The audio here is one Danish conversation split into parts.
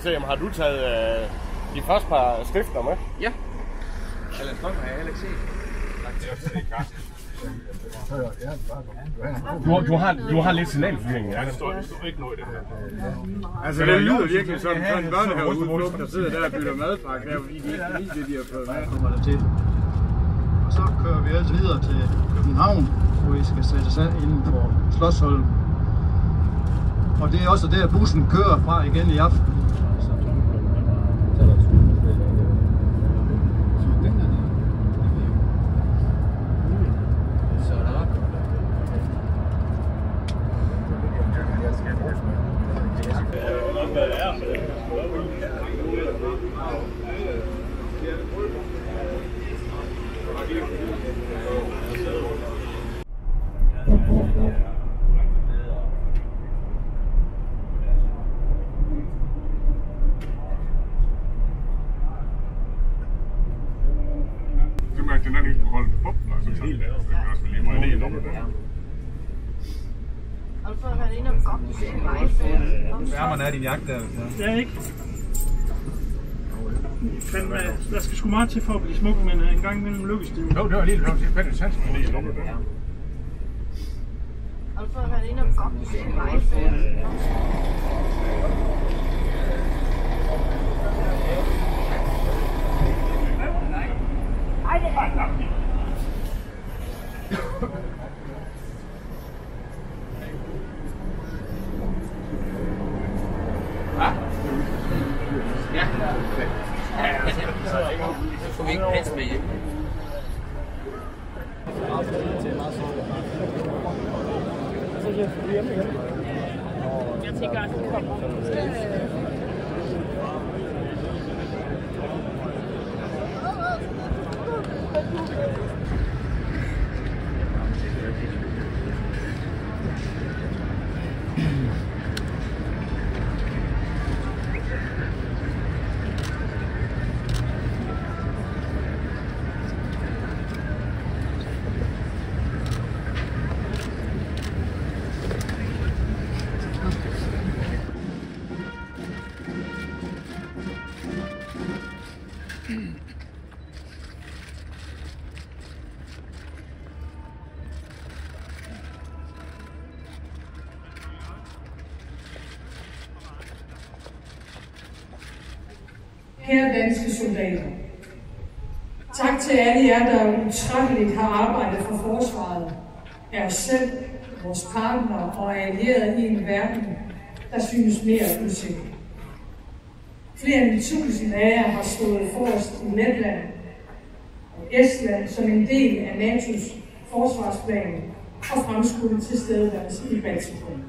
se, har du taget de første par stifter med? Ja. Allan Strøm har jeg heller ikke set. Du har lidt signalforvirring, ja. Der står ikke noget i det her. Altså, det lyder virkelig som sådan en børnehaveudflugt, der sidder der og bytter madpakke der, fordi de ikke kan lide det, de har fået med. Kommer der til. Og så kører vi altså videre til København, hvor vi skal sætte os inden for Slotsholm. Og det er også der, bussen kører fra igen i aften. Den er helt koldt. Altså helt lavet. Det er også lige meget lige nok der. Og så har været inde og kogt i sin vejse. Ja, man er din jagt der. Ja, ikke? Men der skal sgu meget til for at blive smuk, men en gang imellem lykkes det. Jo, det var lige nok. Det er fandme sans med lige nok der. Og så har været inde og kogt i sin vejse. Ja. Så får vi ikke pels med hjem. Jeg tænker, at det kommer. Kære danske soldater, tak til alle jer, der utrætteligt har arbejdet for forsvaret af os selv, vores partnere og allierede i en verden, der synes mere usikker. Flere end 1000 af jer har stået forrest i Letland og Estland som en del af NATO's forsvarsplan og fremskudte tilstedeværelse i Baltikum.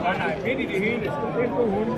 Nej, midt i det hele. Det er god hund.